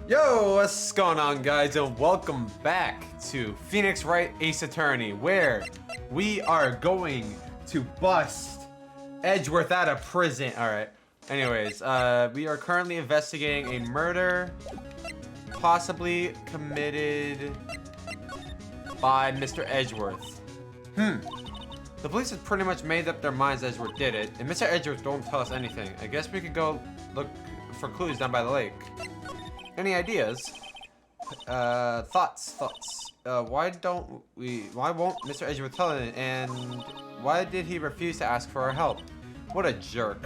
Yo, what's going on, guys, and welcome back to Phoenix Wright Ace Attorney, where we are going to bust Edgeworth out of prison. Alright, anyways, we are currently investigating a murder possibly committed by Mr. Edgeworth. The police have pretty much made up their minds Edgeworth did it, and Mr. Edgeworth don't tell us anything. I guess we could go look for clues down by the lake. Any ideas? Thoughts. Why won't Mr. Edgeworth tell it, and why did he refuse to ask for our help? What a jerk.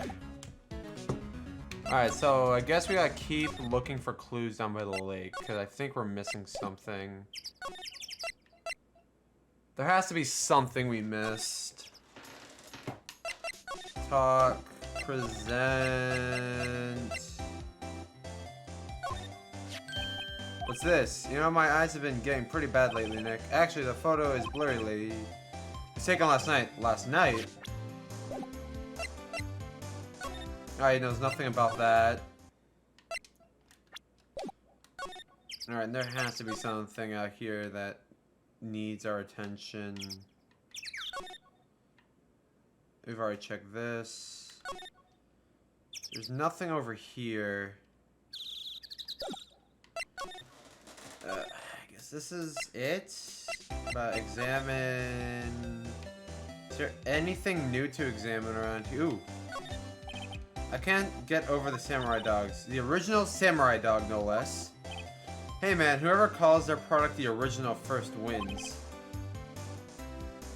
Alright, so I guess we gotta keep looking for clues down by the lake, because I think we're missing something. There has to be something we missed. Talk, present. What's this? You know, my eyes have been getting pretty bad lately, Nick. Actually, the photo is blurry lately. It was taken last night. Last night? Alright, he knows nothing about that. Alright, there has to be something out here that needs our attention. We've already checked this. There's nothing over here. I guess this is it. Examine. Is there anything new to examine around here? Ooh. I can't get over the samurai dogs. The original samurai dog, no less. Hey man, whoever calls their product the original first wins.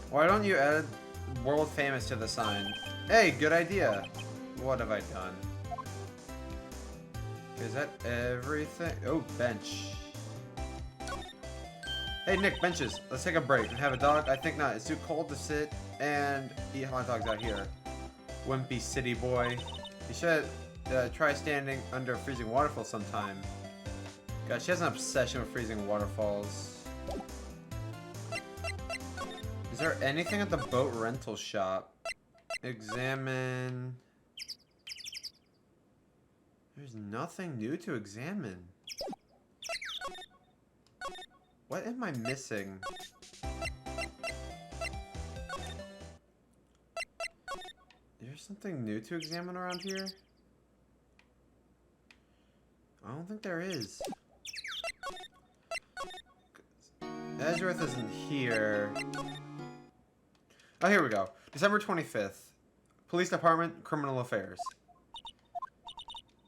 Why don't you add world famous to the sign? Hey, good idea. What have I done? Is that everything? Oh, bench. Hey Nick, benches. Let's take a break and have a dog. I think not. It's too cold to sit and eat hot dogs out here. Wimpy city boy. You should try standing under a freezing waterfall sometime. God, she has an obsession with freezing waterfalls. Is there anything at the boat rental shop? Examine. There's nothing new to examine. What am I missing? There's something new to examine around here? I don't think there is. Edgeworth isn't here. Oh, here we go. December 25th. Police Department, Criminal Affairs.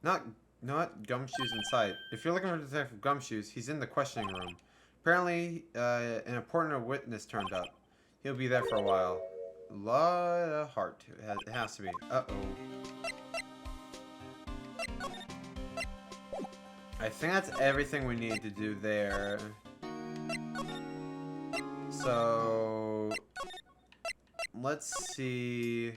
Not Gumshoe's in sight. If you're looking for Detective Gumshoes, he's in the questioning room. Apparently, an important witness turned up. He'll be there for a while. Lot of heart. It has to be. Uh-oh. I think that's everything we need to do there. So, let's see.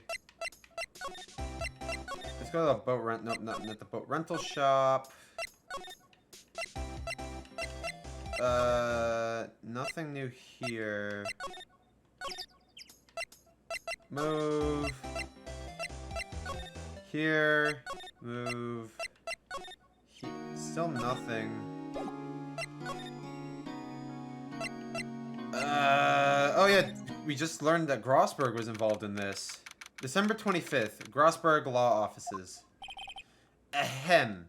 Let's go to the boat rent. Nope, not the boat rental shop. Nothing new here. Move. Here. Move. Still nothing. Oh yeah, we just learned that Grossberg was involved in this. December 25th, Grossberg Law Offices. Ahem.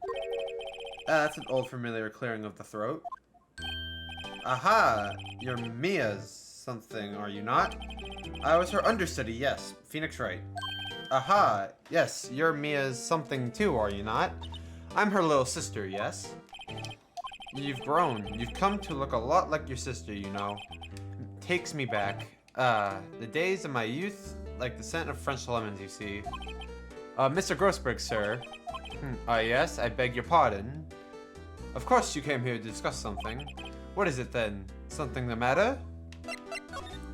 That's an old familiar clearing of the throat. Aha! You're Mia's something, are you not? I was her understudy, yes. Phoenix Wright. Aha! Yes, you're Mia's something too, are you not? I'm her little sister, yes? You've grown. You've come to look a lot like your sister, you know. Takes me back. The days of my youth, like the scent of French lemons, you see. Mr. Grossberg, sir. Yes, I beg your pardon. Of course you came here to discuss something. What is it then? Something the matter?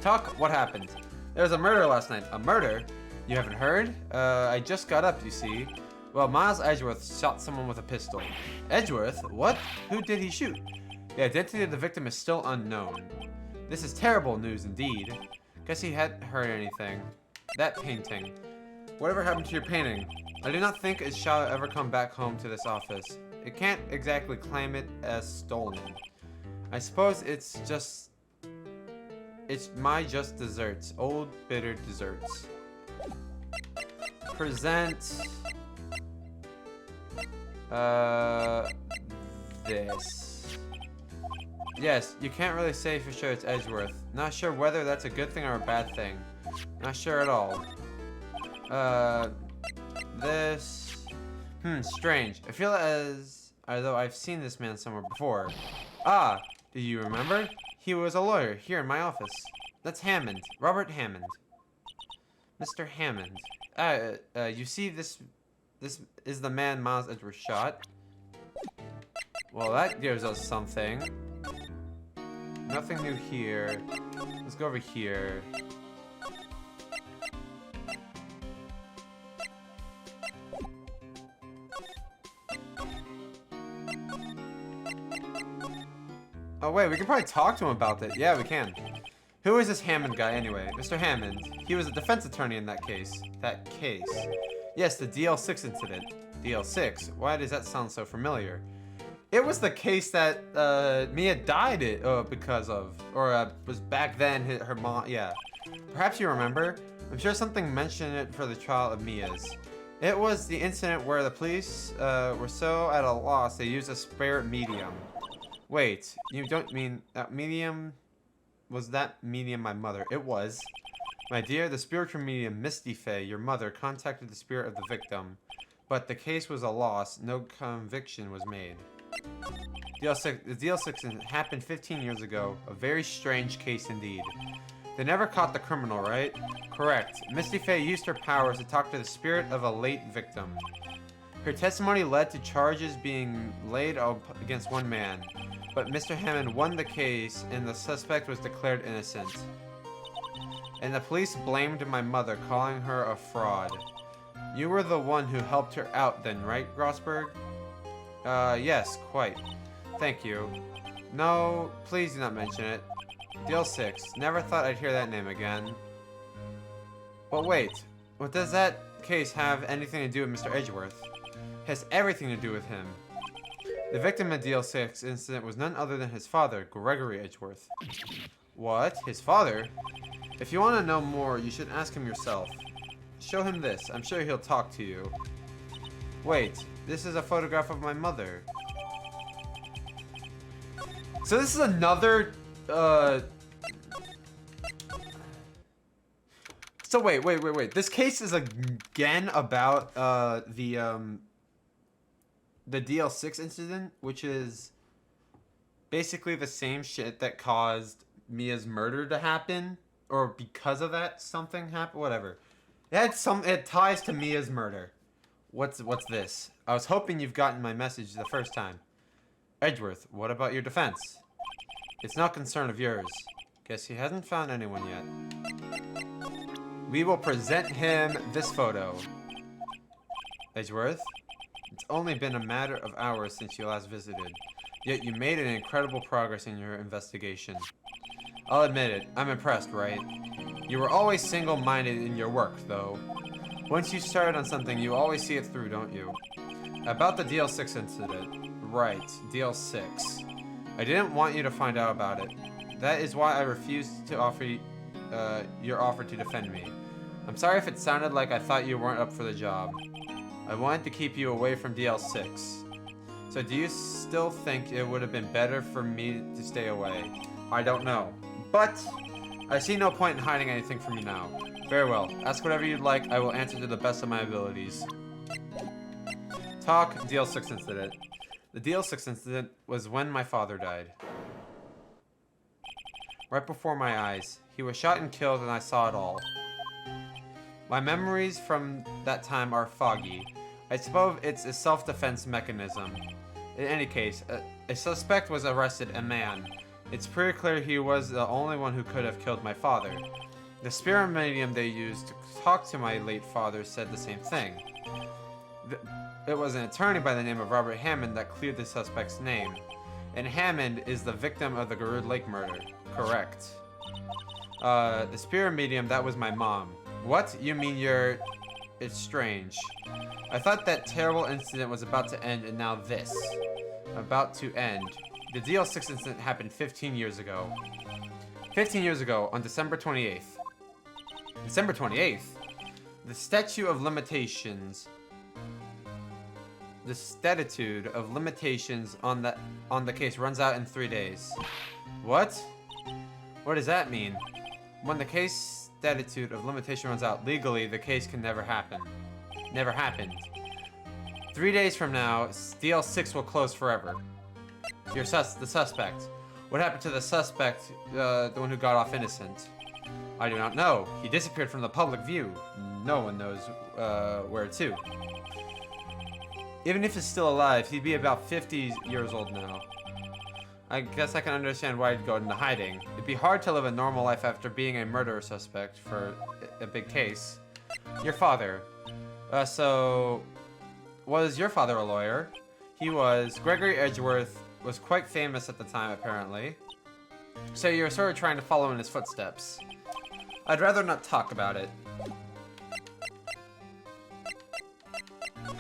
Talk, what happened? There was a murder last night. A murder? You haven't heard? I just got up, you see. Well, Miles Edgeworth shot someone with a pistol. Edgeworth? What? Who did he shoot? The identity of the victim is still unknown. This is terrible news indeed. Guess he hadn't heard anything. That painting. Whatever happened to your painting? I do not think it shall ever come back home to this office. It can't exactly claim it as stolen. I suppose it's my just desserts. Old bitter desserts. Present... this. Yes, you can't really say for sure it's Edgeworth. Not sure whether that's a good thing or a bad thing. Not sure at all. This... strange. I feel as though I've seen this man somewhere before. Ah, do you remember? He was a lawyer here in my office. That's Hammond. Robert Hammond. Mr. Hammond. You see this is the man Miles Edgeworth shot. Well, that gives us something. Nothing new here. Let's go over here. Oh wait, we can probably talk to him about that. Yeah, we can. Who is this Hammond guy anyway? Mr. Hammond. He was a defense attorney in that case. Yes, the DL6 incident. DL6? Why does that sound so familiar? It was the case that Mia died because of. Or was back then her mom. Yeah. Perhaps you remember? I'm sure something mentioned it for the trial of Mia's. It was the incident where the police were so at a loss they used a spirit medium. Wait, you don't mean that medium? Was that medium my mother? It was. My dear, the spiritual medium Misty Fey, your mother, contacted the spirit of the victim. But the case was a loss. No conviction was made. The DL6 happened 15 years ago. A very strange case indeed. They never caught the criminal, right? Correct. Misty Fey used her powers to talk to the spirit of a late victim. Her testimony led to charges being laid up against one man. But Mr. Hammond won the case, and the suspect was declared innocent. And the police blamed my mother, calling her a fraud. You were the one who helped her out then, right, Grossberg? Yes, quite. Thank you. No, please do not mention it. Deal 6. Never thought I'd hear that name again. But wait, what does that case have anything to do with Mr. Edgeworth? It has everything to do with him. The victim of Deal 6 incident was none other than his father, Gregory Edgeworth. What? His father? If you want to know more, you should ask him yourself. Show him this. I'm sure he'll talk to you. Wait, this is a photograph of my mother. So this is another, So wait. This case is again about, the DL6 incident, which is basically the same shit that caused Mia's murder to happen, or because of that something happened. Whatever. It ties to Mia's murder. What's this? I was hoping you've gotten my message the first time. Edgeworth, what about your defense? It's no concern of yours. Guess he hasn't found anyone yet. We will present him this photo. Edgeworth? It's only been a matter of hours since you last visited, yet you made an incredible progress in your investigation. I'll admit it, I'm impressed, right? You were always single-minded in your work, though. Once you started on something, you always see it through, don't you? About the DL6 incident. Right, DL6. I didn't want you to find out about it. That is why I refused to offer your offer to defend me. I'm sorry if it sounded like I thought you weren't up for the job. I wanted to keep you away from DL6. So do you still think it would have been better for me to stay away? I don't know. But I see no point in hiding anything from you now. Very well. Ask whatever you'd like. I will answer to the best of my abilities. Talk DL6 incident. The DL6 incident was when my father died. Right before my eyes. He was shot and killed and I saw it all. My memories from that time are foggy. I suppose it's a self-defense mechanism. In any case, a suspect was arrested, a man. It's pretty clear he was the only one who could have killed my father. The spirit medium they used to talk to my late father said the same thing. It was an attorney by the name of Robert Hammond that cleared the suspect's name. And Hammond is the victim of the Garud Lake murder. Correct. The spirit medium, that was my mom. What? You mean your It's strange. I thought that terrible incident was about to end, and now this. About to end. The DL6 incident happened 15 years ago. 15 years ago, on December 28th. December 28th? The statute of limitations... The statute of limitations on the case runs out in 3 days. What? What does that mean? When the case statute of limitation runs out, legally, the case can never happen. Never happened. 3 days from now, DL6 will close forever. The suspect. What happened to the suspect, the one who got off innocent? I do not know. He disappeared from the public view. No one knows where to. Even if he's still alive, he'd be about 50 years old now. I guess I can understand why he'd go into hiding. It'd be hard to live a normal life after being a murder suspect for a big case. Your father. So... Was your father a lawyer? He was. Gregory Edgeworth was quite famous at the time, apparently. So you're sort of trying to follow in his footsteps. I'd rather not talk about it.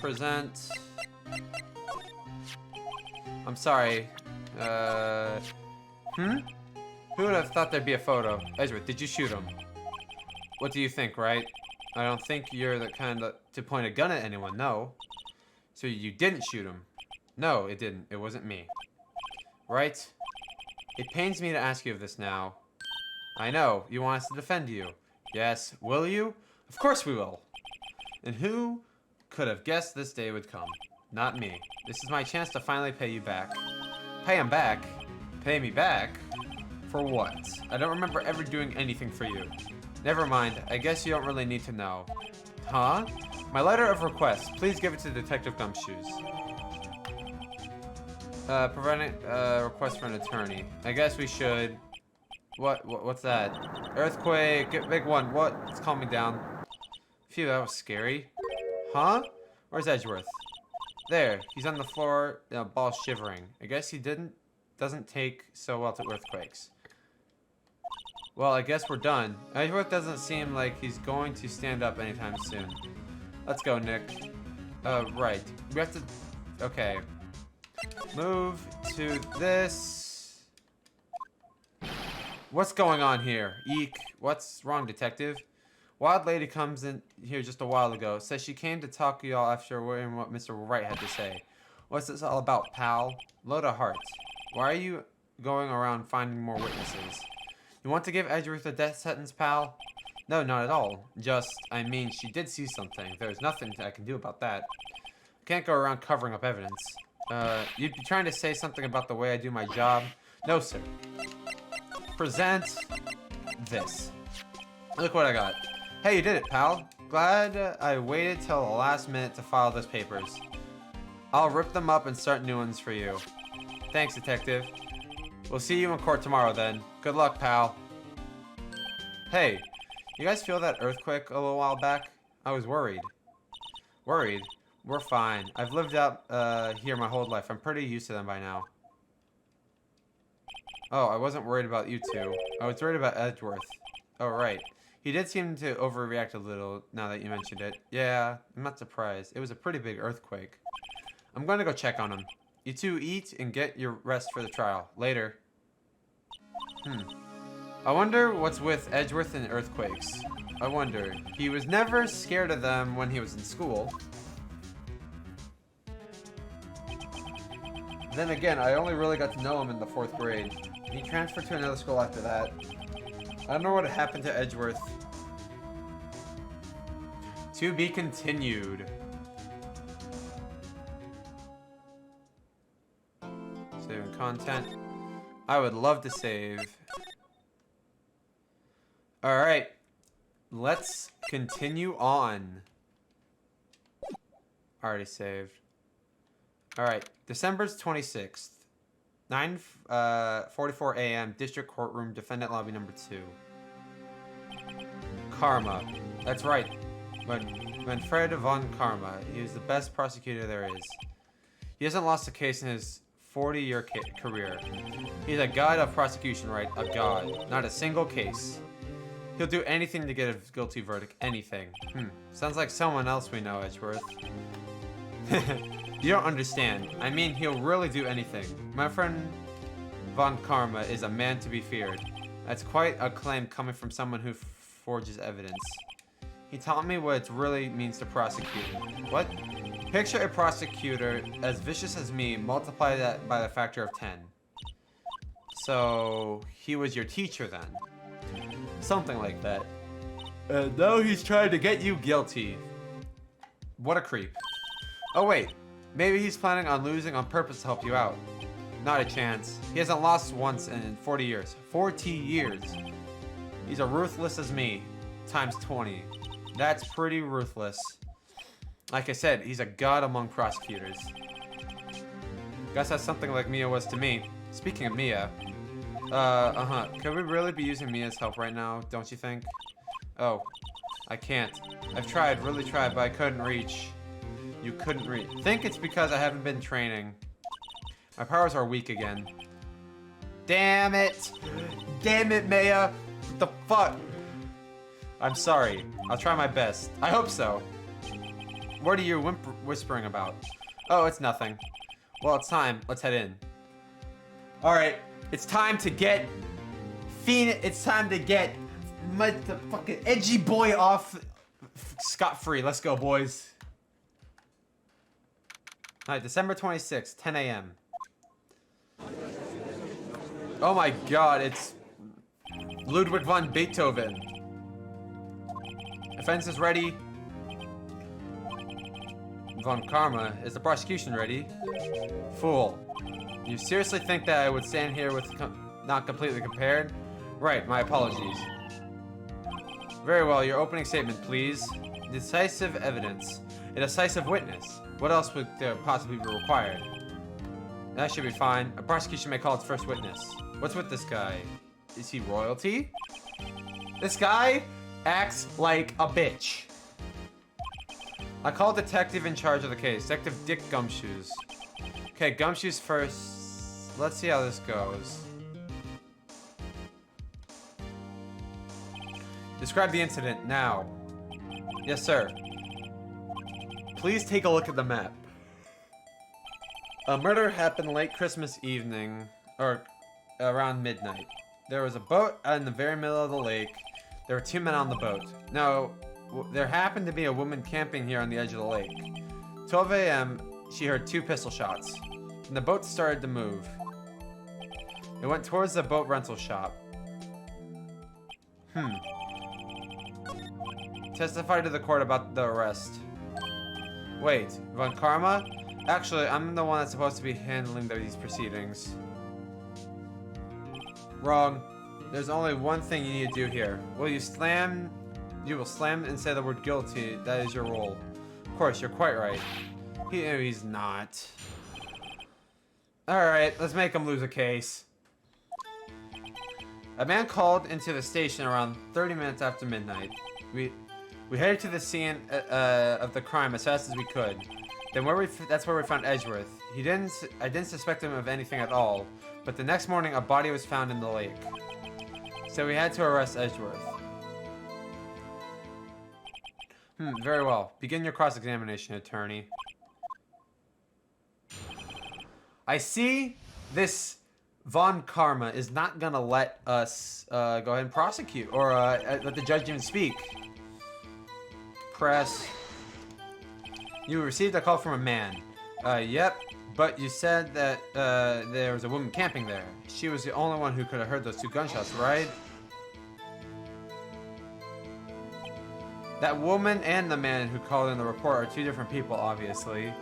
Present... I'm sorry. Who would have thought there'd be a photo? Edgeworth, did you shoot him? What do you think, right? I don't think you're the kind to point a gun at anyone, no. So you didn't shoot him? No, it didn't. It wasn't me. Right? It pains me to ask you of this now. I know. You want us to defend you. Yes. Will you? Of course we will. And who could have guessed this day would come? Not me. This is my chance to finally pay you back. Pay him back? Pay me back? For what? I don't remember ever doing anything for you. Never mind. I guess you don't really need to know. Huh? My letter of request. Please give it to Detective Gumshoes. Providing request for an attorney. I guess we should. What's that? Earthquake. Big one. What? It's calming down. Phew, that was scary. Huh? Where's Edgeworth? There. He's on the floor, ball shivering. I guess he doesn't take so well to earthquakes. Well, I guess we're done. Edgeworth doesn't seem like he's going to stand up anytime soon. Let's go, Nick. Right. We have to... Okay. Move to this. What's going on here? Eek. What's wrong, detective? Wild lady comes in here just a while ago. Says she came to talk to y'all after hearing what Mr. Wright had to say. What's this all about, pal? Load of heart. Why are you going around finding more witnesses? You want to give Edgeworth a death sentence, pal? No, not at all. Just, I mean, she did see something. There's nothing I can do about that. I can't go around covering up evidence. You'd be trying to say something about the way I do my job? No, sir. Present this. Look what I got. Hey, you did it, pal. Glad I waited till the last minute to file those papers. I'll rip them up and start new ones for you. Thanks, detective. We'll see you in court tomorrow, then. Good luck, pal. Hey, you guys feel that earthquake a little while back? I was worried. Worried? We're fine. I've lived out here my whole life. I'm pretty used to them by now. Oh, I wasn't worried about you two. I was worried about Edgeworth. Oh, right. He did seem to overreact a little now that you mentioned it. Yeah, I'm not surprised. It was a pretty big earthquake. I'm going to go check on him. You two eat and get your rest for the trial. Later. I wonder what's with Edgeworth and earthquakes. I wonder. He was never scared of them when he was in school. Then again, I only really got to know him in the 4th grade. He transferred to another school after that. I don't know what happened to Edgeworth. To be continued. Saving content. I would love to save. Alright. Let's continue on. Already saved. Alright. December 26th. 9:44 a.m. District Courtroom, Defendant Lobby number 2. Karma. That's right. Manfred von Karma. He was the best prosecutor there is. He hasn't lost a case in his 40-year career. He's a god of prosecution, right? A god. Not a single case. He'll do anything to get a guilty verdict. Anything. Sounds like someone else we know, Edgeworth. You don't understand. I mean, he'll really do anything. My friend Von Karma is a man to be feared. That's quite a claim coming from someone who forges evidence. He taught me what it really means to prosecute. What? Picture a prosecutor as vicious as me, multiply that by the factor of 10. So, he was your teacher then? Something like that. And now he's trying to get you guilty. What a creep. Oh wait, maybe he's planning on losing on purpose to help you out. Not a chance. He hasn't lost once in 40 years. 40 years. He's as ruthless as me, times 20. That's pretty ruthless. Like I said, he's a god among prosecutors. Guess that's something like Mia was to me. Speaking of Mia, could we really be using Mia's help right now, don't you think? Oh, I can't. I've tried, really tried, but I couldn't reach. You couldn't reach. Think it's because I haven't been training. My powers are weak again. Damn it! Damn it, Maya! What the fuck? I'm sorry. I'll try my best. I hope so. What are you whispering about? Oh, it's nothing. Well, it's time. Let's head in. Alright. It's time to get... It's time to get... the fucking edgy boy off... scot-free. Let's go, boys. Alright, December 26th, 10 a.m. Oh my god, it's... Ludwig von Beethoven. Defense is ready. Von Karma, is the prosecution ready? Fool. You seriously think that I would stand here with not completely compared? Right, my apologies. Very well, your opening statement, please. Decisive evidence. A decisive witness. What else would possibly be required? That should be fine. A prosecution may call its first witness. What's with this guy? Is he royalty? This guy acts like a bitch. I call detective in charge of the case. Detective Dick Gumshoes. Okay, Gumshoes first. Let's see how this goes. Describe the incident now. Yes, sir. Please take a look at the map. A murder happened late Christmas evening, or around midnight. There was a boat out in the very middle of the lake. There were 2 men on the boat. Now, there happened to be a woman camping here on the edge of the lake. 12 a.m., she heard 2 pistol shots, and the boat started to move. It went towards the boat rental shop. Testify to the court about the arrest. Wait, Von Karma? Actually, I'm the one that's supposed to be handling these proceedings. Wrong. There's only one thing you need to do here. You will slam and say the word guilty. That is your role. Of course, you're quite right. He's not. Alright, let's make him lose a case. A man called into the station around 30 minutes after midnight. We headed to the scene of the crime as fast as we could. Then that's where we found Edgeworth. I didn't suspect him of anything at all, but the next morning a body was found in the lake. So we had to arrest Edgeworth. Very well. Begin your cross-examination, attorney. I see this Von Karma is not gonna let us go ahead and prosecute, or let the judge even speak. Press. You received a call from a man. Yep, but you said that there was a woman camping there. She was the only one who could have heard those 2 gunshots, right? That woman and the man who called in the report are 2 different people, obviously.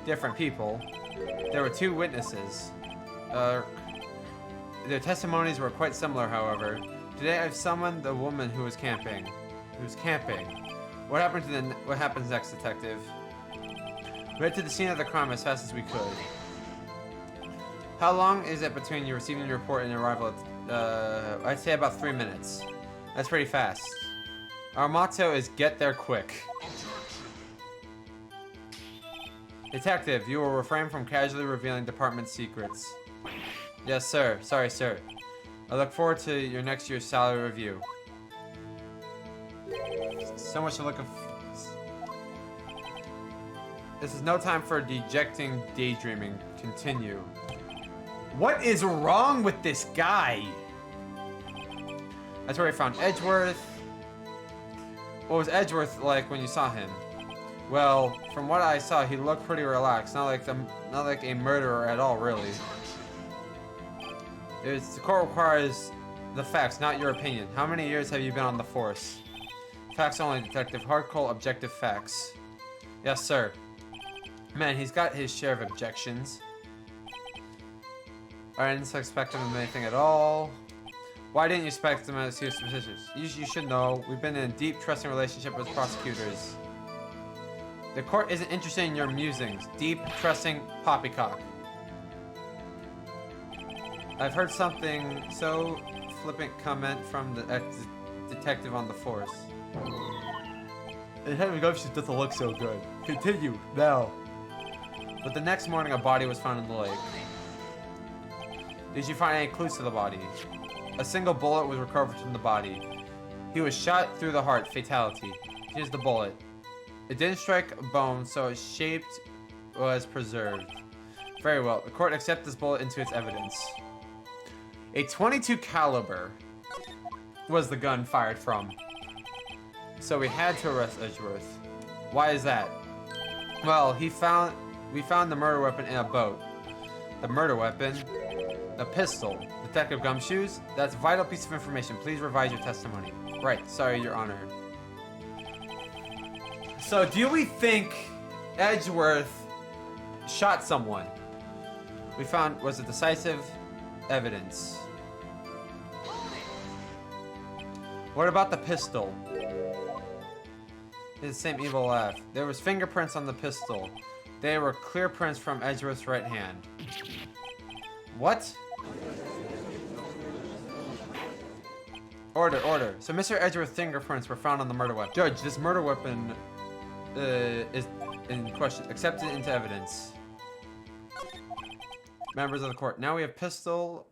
Different people. There were 2 witnesses. Their testimonies were quite similar, however. Today I've summoned the woman who was camping. What happens next, detective? We head to the scene of the crime as fast as we could. How long is it between you receiving the report and your arrival at, I'd say about 3 minutes. That's pretty fast. Our motto is get there quick. Detective, you will refrain from casually revealing department secrets. Yes, sir. Sorry, sir. I look forward to your next year's salary review. So much to look of. This is no time for dejecting daydreaming. Continue. What is wrong with this guy? That's where we found Edgeworth. What was Edgeworth like when you saw him? Well, from what I saw, he looked pretty relaxed. Not like a murderer at all, really. The court requires the facts, not your opinion. How many years have you been on the force? Facts only, detective. Hardcore, objective facts. Yes, sir. Man, he's got his share of objections. I didn't suspect him of anything at all. Why didn't you suspect him as he was suspicious? You should know. We've been in a deep, trusting relationship with prosecutors. The court isn't interested in your musings. Deep, trusting poppycock. I've heard something so flippant comment from the detective on the force. And having options doesn't look so good. Continue, now. But the next morning, a body was found in the lake. Did you find any clues to the body? A single bullet was recovered from the body. He was shot through the heart, fatality. Here's the bullet. It didn't strike a bone, so its shape was preserved. Very well. The court accepts this bullet into its evidence. A .22 caliber was the gun fired from. So we had to arrest Edgeworth. Why is that? Well, we found the murder weapon in a boat. The murder weapon? The pistol. Detective Gumshoes? That's a vital piece of information. Please revise your testimony. Right. Sorry, Your Honor. So, do we think Edgeworth shot someone? We found was it decisive evidence. What about the pistol? It's the same evil laugh. There was fingerprints on the pistol. They were clear prints from Edgeworth's right hand. What? Order. So Mr. Edgeworth's fingerprints were found on the murder weapon. Judge, this murder weapon is in question. Accepted into evidence. Members of the court. Now we have pistol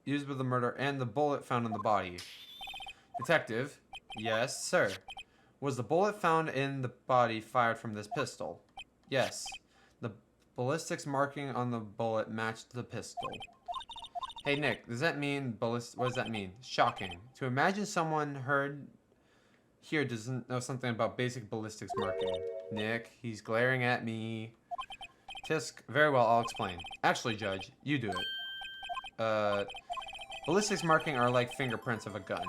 used with the murder and the bullet found in the body. Detective. Yes, sir. Was the bullet found in the body fired from this pistol? Yes. The ballistics marking on the bullet matched the pistol. Hey Nick, does that mean what does that mean? Shocking. To imagine someone heard here doesn't know something about basic ballistics marking. Nick, he's glaring at me. Tisk, very well, I'll explain. Actually, Judge, you do it. Ballistics marking are like fingerprints of a gun.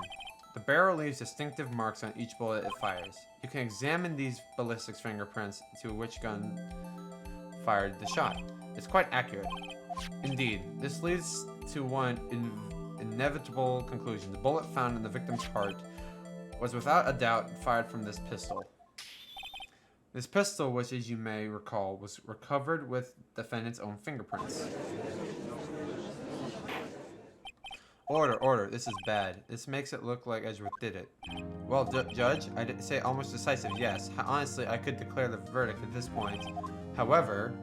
The barrel leaves distinctive marks on each bullet it fires. You can examine these ballistics fingerprints to which gun fired the shot. It's quite accurate. Indeed, this leads to one inevitable conclusion. The bullet found in the victim's heart was without a doubt fired from this pistol. This pistol, which as you may recall, was recovered with defendant's own fingerprints. Order. This is bad. This makes it look like Edgeworth did it. Well, Judge, I didn't say almost decisive yes. Honestly, I could declare the verdict at this point. However,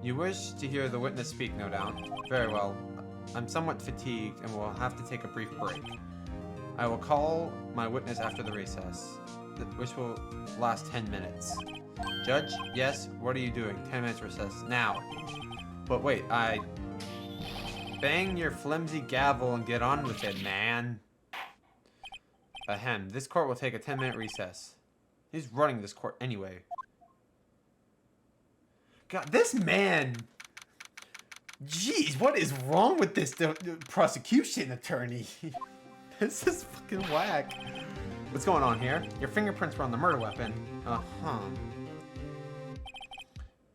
you wish to hear the witness speak, no doubt. Very well. I'm somewhat fatigued and will have to take a brief break. I will call my witness after the recess, which will last 10 minutes. Judge, yes? What are you doing? 10 minutes recess. Now. But wait, bang your flimsy gavel and get on with it, man. Ahem. This court will take a 10-minute recess. He's running this court anyway. God, this man. Jeez, what is wrong with this prosecution attorney? This is fucking whack. What's going on here? Your fingerprints were on the murder weapon. Uh-huh.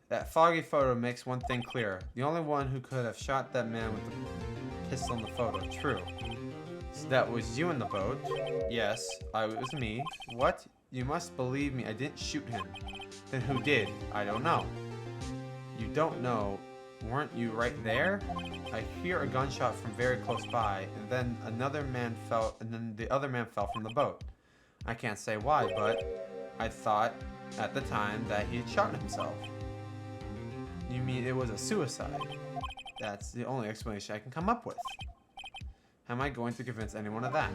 That foggy photo makes one thing clear. The only one who could have shot that man with the pistol in the photo. True. So that was you in the boat? Yes, it was me. What? You must believe me. I didn't shoot him. Then who did? I don't know. You don't know. Weren't you right there? I hear a gunshot from very close by, and then the other man fell from the boat. I can't say why, but I thought at the time that he had shot himself. You mean it was a suicide? That's the only explanation I can come up with. Am I going to convince anyone of that?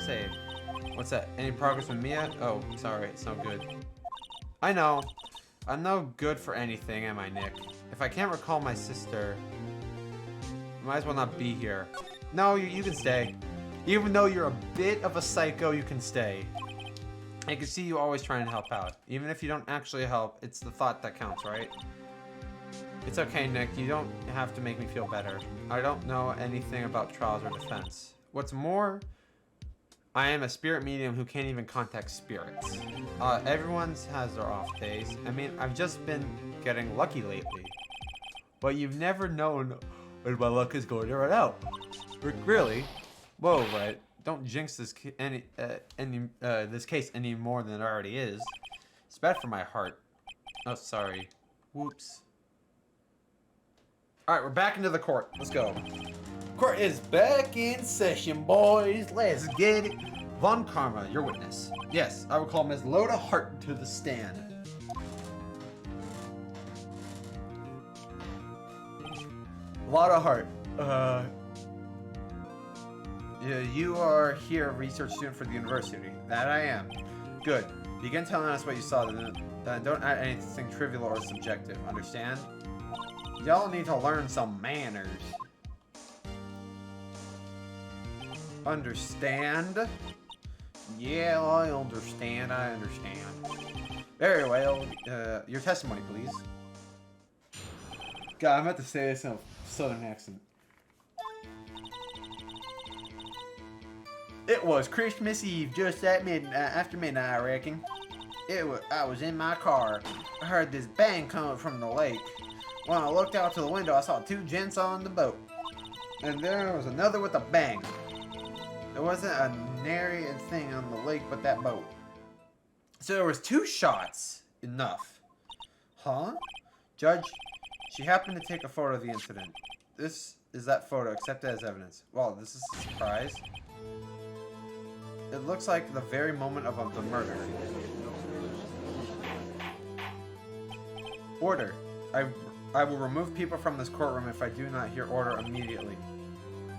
Say, What's that? Any progress with Mia? Oh, sorry, it's no good. I know. I'm no good for anything, am I, Nick? If I can't recall my sister, might as well not be here. No, you can stay. Even though you're a bit of a psycho, you can stay. I can see you always trying to help out. Even if you don't actually help, it's the thought that counts, right? It's okay, Nick. You don't have to make me feel better. I don't know anything about trials or defense. What's more, I am a spirit medium who can't even contact spirits. Everyone has their off days. I mean, I've just been getting lucky lately. But you've never known when my luck is going to run out. Really? Whoa, right. Don't jinx this this case any more than it already is. It's bad for my heart. Oh, sorry. Whoops. Alright, we're back into the court. Let's go. Court is back in session, boys. Let's get it. Von Karma, your witness. Yes, I will call Ms. Loda Hart to the stand. Loda Hart. Yeah, you are here, a research student for the university. That I am. Good. Begin telling us what you saw, then don't add anything trivial or subjective. Understand? Y'all need to learn some manners. Understand? Yeah, I understand. I understand. Very well. Your testimony, please. God, I'm about to say this in a southern accent. It was Christmas Eve, just at midnight, after midnight, I reckon. I was in my car. I heard this bang coming from the lake. When I looked out to the window, I saw two gents on the boat. And there was another with a bang. There wasn't a nary thing on the lake but that boat. So there was two shots. Enough. Huh? Judge, she happened to take a photo of the incident. This is that photo, accepted as evidence. Well, this is a surprise. It looks like the very moment of the murder. Order. I will remove people from this courtroom if I do not hear order immediately.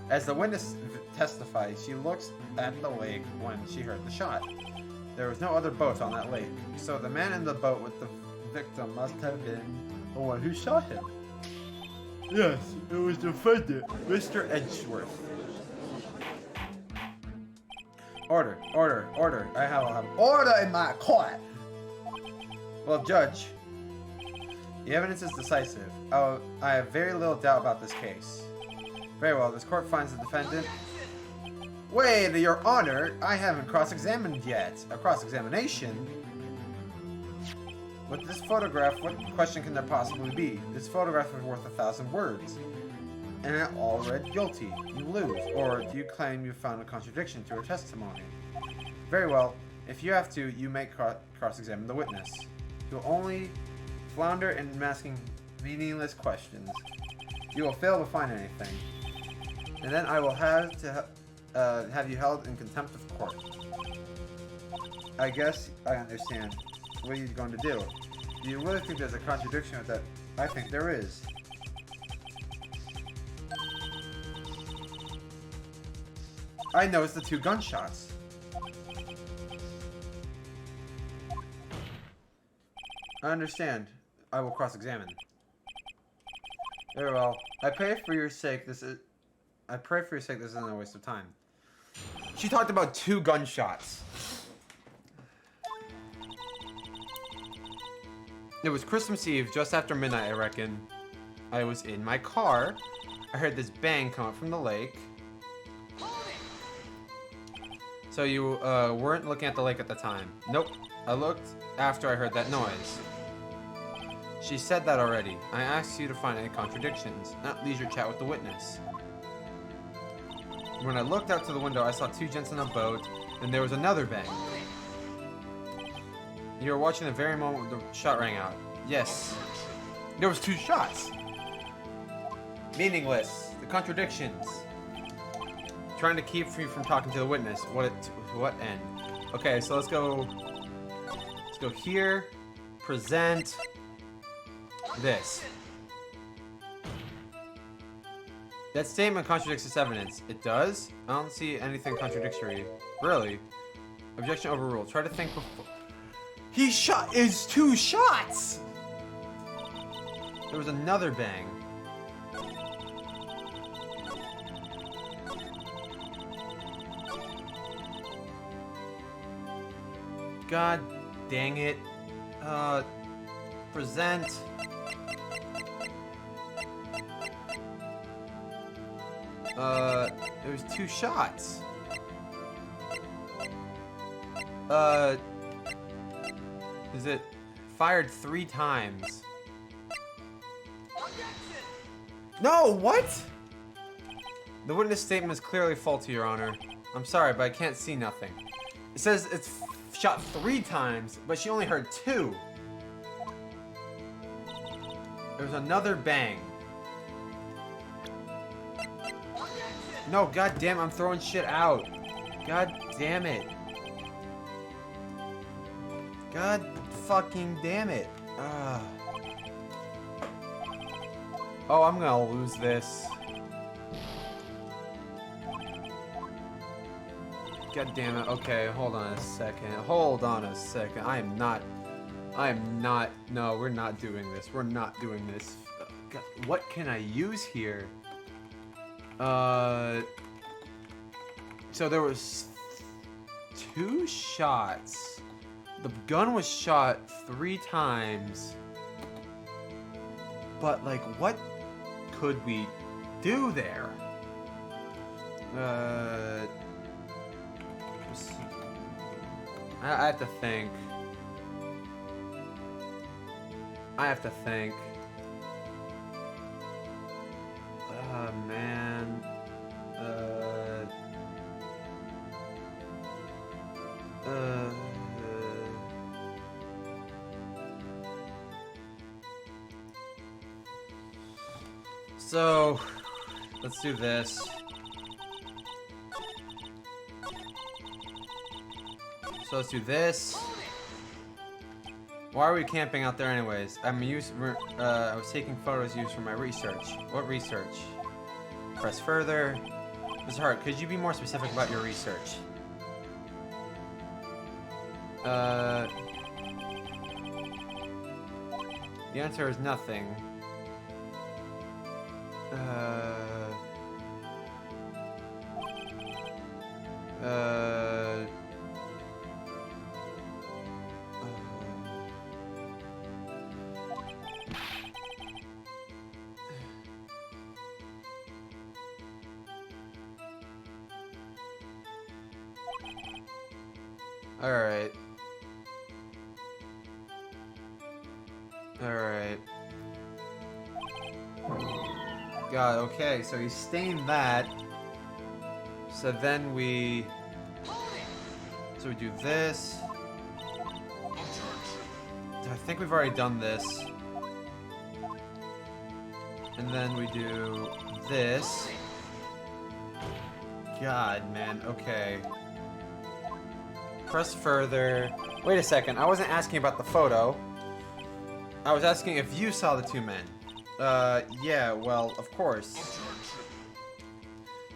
As the witness testifies, she looks at the lake when she heard the shot. There was no other boat on that lake, so the man in the boat with the victim must have been the one who shot him. Yes, it was the defendant, Mr. Edgeworth. Order, order, order. I have order in my court. Well, Judge, the evidence is decisive. I have very little doubt about this case. Very well, this court finds the defendant. Wait, Your Honor, I haven't cross-examined yet. A cross-examination? With this photograph, what question can there possibly be? This photograph is worth 1,000 words. And it all read guilty. You lose. Or do you claim you found a contradiction to her testimony? Very well. If you have to, you may cross-examine the witness. You'll only flounder in asking meaningless questions. You will fail to find anything. And then I will have you held in contempt of court. I guess I understand. What are you going to do? Do you really think there's a contradiction with that? I think there is. I noticed the two gunshots. I understand. I will cross-examine. Very well. I pray for your sake this isn't a waste of time. She talked about two gunshots. It was Christmas Eve, just after midnight, I reckon. I was in my car. I heard this bang come up from the lake. So you weren't looking at the lake at the time? Nope. I looked after I heard that noise. She said that already. I asked you to find any contradictions, not leisure chat with the witness. When I looked out to the window, I saw two gents in a boat, and there was another bang. You were watching the very moment the shot rang out. Yes. There was two shots. Meaningless. The contradictions. Trying to keep you from talking to the witness. To what end? Okay, so let's go here. Present this. That statement contradicts this evidence. It does? I don't see anything contradictory. Really? Objection overruled. Try to think before. He shot is 2 shots! There was another bang. God dang it. Present. There was 2 shots. Is it fired 3 times? No, what? The witness statement is clearly faulty, Your Honor. I'm sorry, but I can't see nothing. It says it's shot 3 times, but she only heard 2. There's another bang. No, god damn, I'm throwing shit out. God damn it. God fucking damn it. Oh, I'm gonna lose this. God damn it. Okay, hold on a second. Hold on a second. I am not. No, we're not doing this. We're not doing this. God, what can I use here? So there was 2 shots. The gun was shot 3 times. But, like, what could we do there? I have to think. Man. So, let's do this. So let's do this. Why are we camping out there anyways? I was taking photos used for my research. What research? Press further. Mr. Hart, could you be more specific about your research? The answer is nothing. Alright. Alright. God, okay, so he stained that. So then we... So we do this. I think we've already done this. And then we do this. God, man, okay. Press further. Wait a second, I wasn't asking about the photo. I was asking if you saw the 2 men. Yeah, well, of course.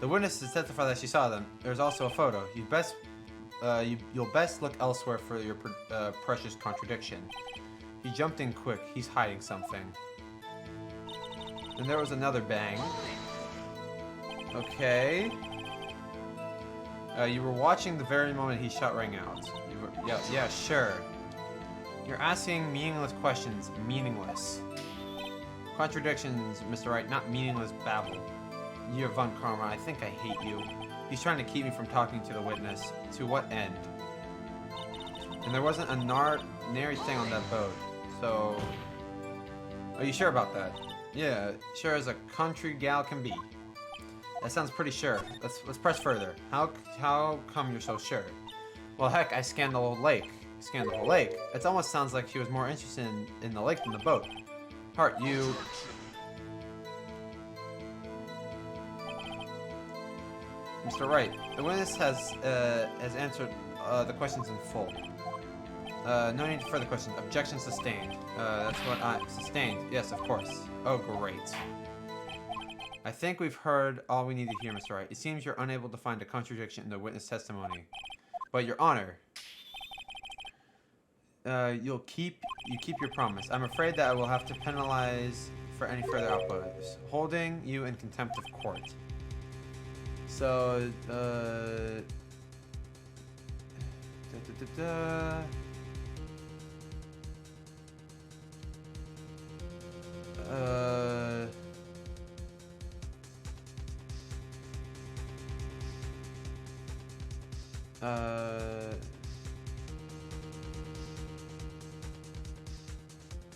The witnesses testify that she saw them. There's also a photo. You'll best look elsewhere for your precious contradiction. He jumped in quick. He's hiding something. And there was another bang. Okay. You were watching the very moment he shot rang out. Yeah, sure. You're asking meaningless questions. Meaningless. Contradictions, Mr. Wright, not meaningless babble. You're Von Karma, I think I hate you. He's trying to keep me from talking to the witness. To what end? And there wasn't a nary thing on that boat. So... Are you sure about that? Yeah, sure as a country gal can be. That sounds pretty sure. Let's press further. How come you're so sure? Well, heck, I scanned the whole lake. Scanned the whole lake. It almost sounds like she was more interested in the lake than the boat. Hart, you... Mr. Wright, the witness has answered the questions in full. No need for further questions. Objection sustained. That's what sustained. Yes, of course. Oh, great. I think we've heard all we need to hear, Mr. Wright. It seems you're unable to find a contradiction in the witness testimony. But, Your Honor, You keep your promise. I'm afraid that I will have to penalize for any further outbursts, holding you in contempt of court. So,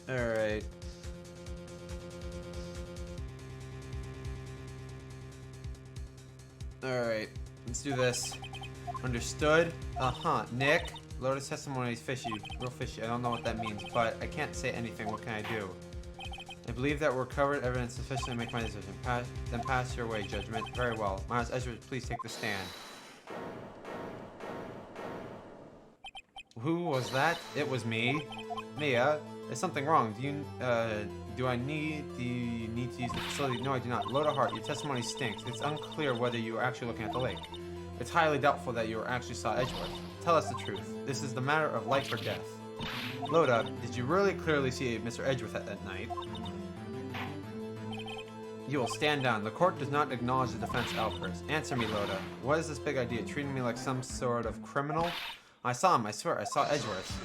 alright. Alright, let's do this. Understood? Uh-huh. Nick, Lotus testimony is fishy. Real fishy. I don't know what that means, but I can't say anything. What can I do? I believe that we're covered evidence sufficient to make my decision. Then pass your way, judgment. Very well. Miles Edgeworth, please take the stand. Who was that? It was me. Mia, there's something wrong. Do you need to use the facility? No, I do not. Load of heart, your testimony stinks. It's unclear whether you were actually looking at the lake. It's highly doubtful that you actually saw Edgeworth. Tell us the truth. This is the matter of life or death. Loda, did you really clearly see Mr. Edgeworth at that night? You will stand down. The court does not acknowledge the defense outburst. Answer me, Loda. What is this big idea? Treating me like some sort of criminal? I saw him. I swear. I saw Edgeworth.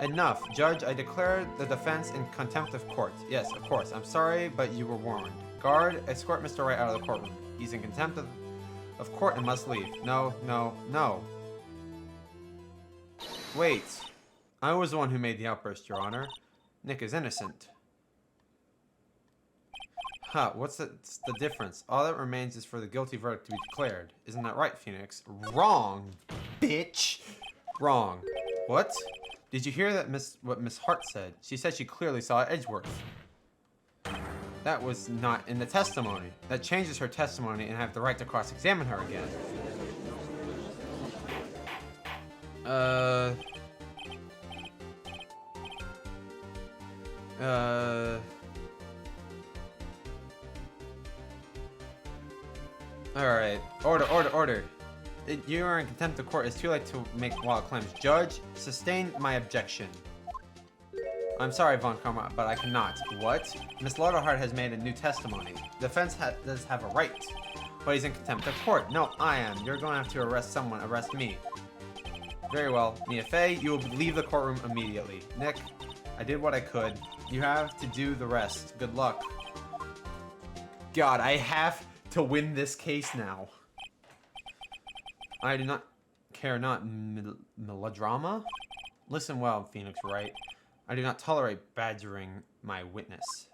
Enough. Judge, I declare the defense in contempt of court. Yes, of course. I'm sorry, but you were warned. Guard, escort Mr. Wright out of the courtroom. He's in contempt of court and must leave. No, no, no. Wait. I was the one who made the outburst, Your Honor. Nick is innocent. Huh, what's the difference? All that remains is for the guilty verdict to be declared. Isn't that right, Phoenix? Wrong, bitch. Wrong. What? Did you hear that what Miss Hart said? She said she clearly saw Edgeworth. That was not in the testimony. That changes her testimony and I have the right to cross-examine her again. Alright. Order. You are in contempt of court. It's too late to make wild claims. Judge, sustain my objection. I'm sorry, Von Karma, but I cannot. What? Miss Lauderhart has made a new testimony. The defense does have a right, but he's in contempt of court. No, I am. You're going to have to arrest someone. Arrest me. Very well. Mia Fey, you will leave the courtroom immediately. Nick, I did what I could. You have to do the rest. Good luck. God, I have to win this case now. I do not care not melodrama? Listen well, Phoenix Wright. I do not tolerate badgering my witness.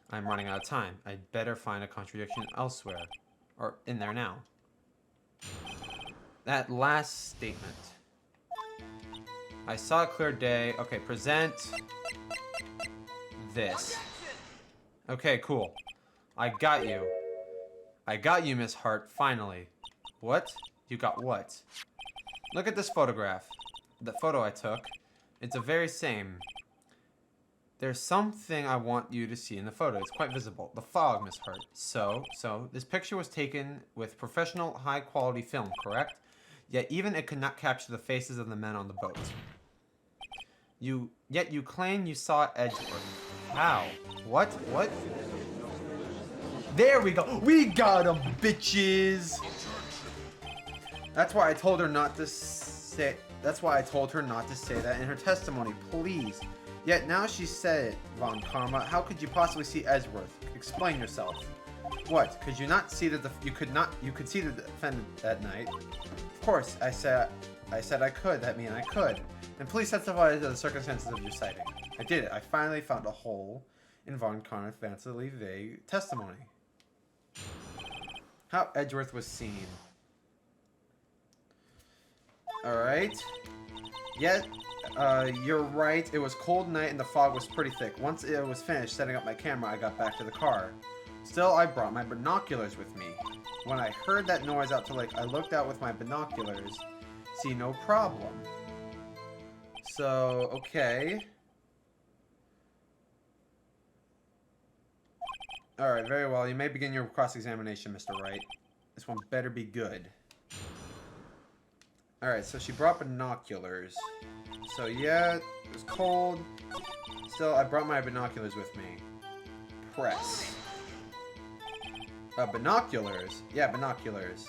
I'm running out of time. I'd better find a contradiction elsewhere. Or in there now. That last statement. I saw a clear day. Okay, present this. Okay, cool. I got you. I got you, Miss Hart, finally. What? You got what? Look at this photograph. The photo I took. It's the very same. There's something I want you to see in the photo. It's quite visible. The fog, Miss Hart. So, this picture was taken with professional, high-quality film, correct? Yet even it could not capture the faces of the men on the boat. Yet you claim you saw Edgeworth. How? What? There we go. We got him, bitches. That's why I told her not to say. That's why I told her not to say that in her testimony. Please. Yet now she said it, Von Karma. How could you possibly see Edgeworth? Explain yourself. What? Could you not see that you could see the defendant that night? Of course, I said I could. That means I could. And please testify to the circumstances of your sighting. I did it. I finally found a hole in Von Karma's fancifully vague testimony. How Edgeworth was seen. Alright. Yet, you're right. It was cold night and the fog was pretty thick. Once it was finished setting up my camera, I got back to the car. Still, I brought my binoculars with me. When I heard that noise out to lake, I looked out with my binoculars. See no problem. So, okay. Alright, very well. You may begin your cross-examination, Mr. Wright. This one better be good. Alright, so she brought binoculars. So yeah, it was cold. Still, I brought my binoculars with me. Press. Binoculars? Yeah, binoculars.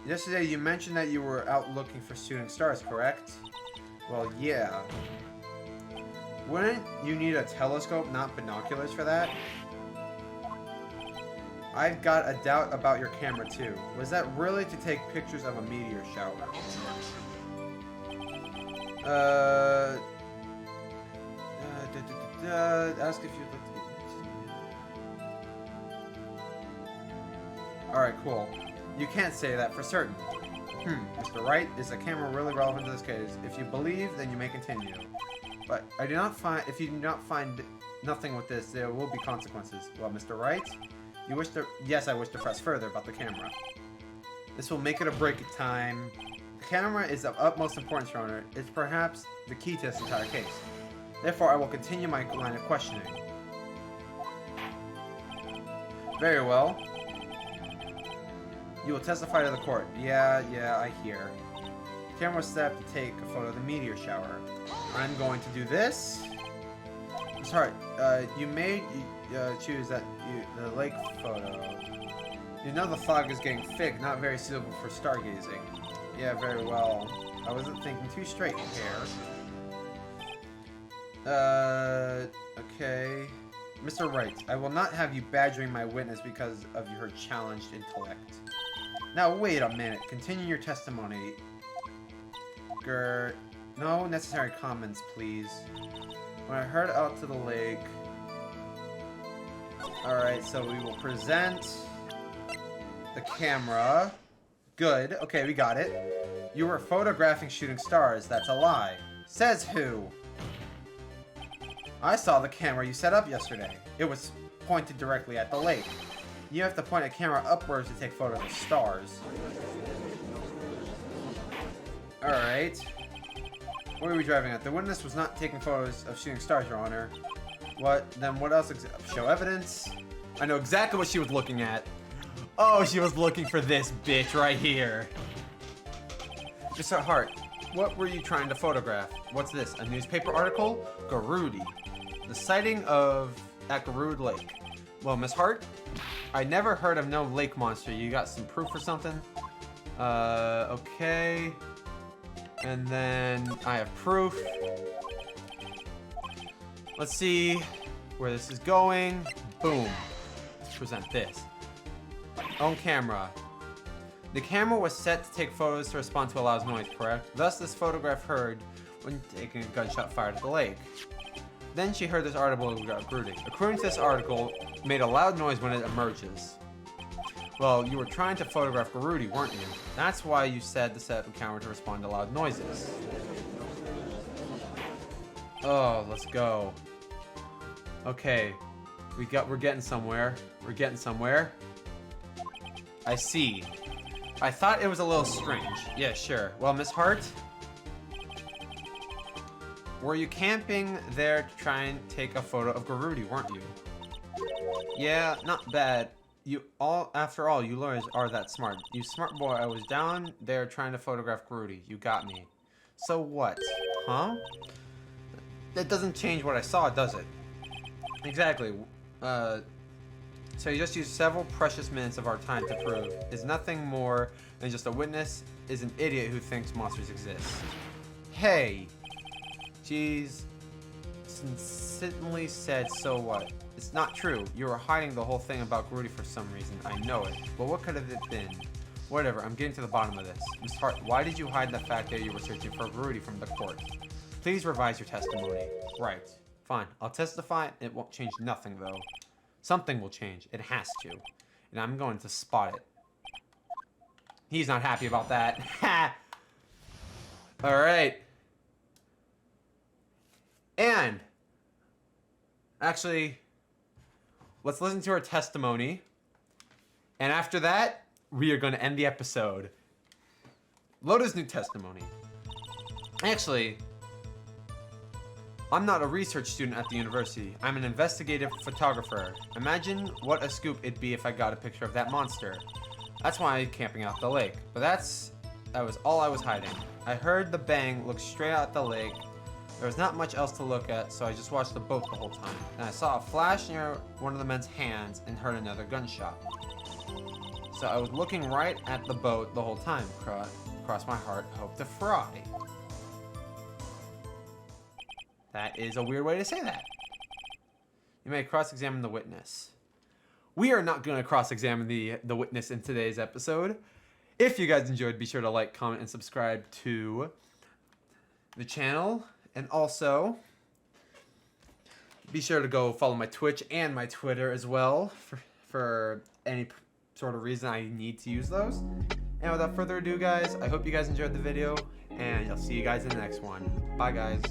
Yesterday you mentioned that you were out looking for shooting stars, correct? Well, yeah. Wouldn't you need a telescope, not binoculars for that? I've got a doubt about your camera too. Was that really to take pictures of a meteor shower? Ask if you'd like to... Alright, cool. You can't say that for certain. Mr. Wright, is the camera really relevant to this case? If you believe, then you may continue. But I do not find... If you do not find nothing with this, there will be consequences. Well, Mr. Wright, you wish to... Yes, I wish to press further about the camera. This will make it or break it time. The camera is of utmost importance, Your Honor. It's perhaps the key to this entire case. Therefore, I will continue my line of questioning. Very well. You will testify to the court. Yeah, I hear. The camera was set up to take a photo of the meteor shower. I'm going to do this. I'm sorry, you may choose the lake photo. You know the fog is getting thick, not very suitable for stargazing. Yeah, very well. I wasn't thinking too straight here. Okay. Mr. Wright, I will not have you badgering my witness because of her challenged intellect. Now, wait a minute. Continue your testimony. No necessary comments, please. When I heard out to the lake... Alright, so we will present the camera. Good. Okay, we got it. You were photographing shooting stars. That's a lie. Says who? I saw the camera you set up yesterday. It was pointed directly at the lake. You have to point a camera upwards to take photos of stars. Alright. What are we driving at? The witness was not taking photos of shooting stars, Your Honor. What? Then what else? Show evidence? I know exactly what she was looking at. Oh, she was looking for this bitch right here. Mr. Hart, what were you trying to photograph? What's this? A newspaper article? Garudi. The sighting of at Garud Lake. Well, Miss Hart, I never heard of no lake monster. You got some proof or something? Okay. And then I have proof. Let's see where this is going. Boom. Let's present this. On camera. The camera was set to take photos to respond to a loud noise, correct? Thus, this photograph heard when taking a gunshot fired at the lake. Then she heard this article about brooding. According to this article, made a loud noise when it emerges. Well, you were trying to photograph Garudi, weren't you? That's why you said to set up a camera to respond to loud noises. Oh, let's go. Okay, we're getting somewhere. We're getting somewhere. I see. I thought it was a little strange. Yeah, sure. Well, Miss Hart, were you camping there to try and take a photo of Garudi, weren't you? Yeah, not bad. After all, you lawyers are that smart. You smart boy, I was down there trying to photograph Garudi. You got me. So what? Huh? That doesn't change what I saw, does it? Exactly. So you just used several precious minutes of our time to prove is nothing more than just a witness is an idiot who thinks monsters exist. Hey! Jeez. Sincerely said, so what? It's not true. You were hiding the whole thing about Garudi for some reason. I know it. But what could have it been? Whatever, I'm getting to the bottom of this. Miss Hart, why did you hide the fact that you were searching for Garudi from the court? Please revise your testimony. Right. Fine. I'll testify. It won't change nothing, though. Something will change. It has to. And I'm going to spot it. He's not happy about that. Ha! Alright. And actually, let's listen to her testimony. And after that, we are going to end the episode. Loda's new testimony. Actually, I'm not a research student at the university. I'm an investigative photographer. Imagine what a scoop it'd be if I got a picture of that monster. That's why I'm camping out the lake. But that was all I was hiding. I heard the bang, looked straight out the lake, There was not much else to look at, so I just watched the boat the whole time. Then I saw a flash near one of the men's hands and heard another gunshot. So I was looking right at the boat the whole time. Cross my heart, hope to fry. That is a weird way to say that. You may cross-examine the witness. We are not going to cross-examine the witness in today's episode. If you guys enjoyed, be sure to like, comment, and subscribe to the channel. And also, be sure to go follow my Twitch and my Twitter as well for any sort of reason I need to use those. And without further ado, guys, I hope you guys enjoyed the video, and I'll see you guys in the next one. Bye, guys.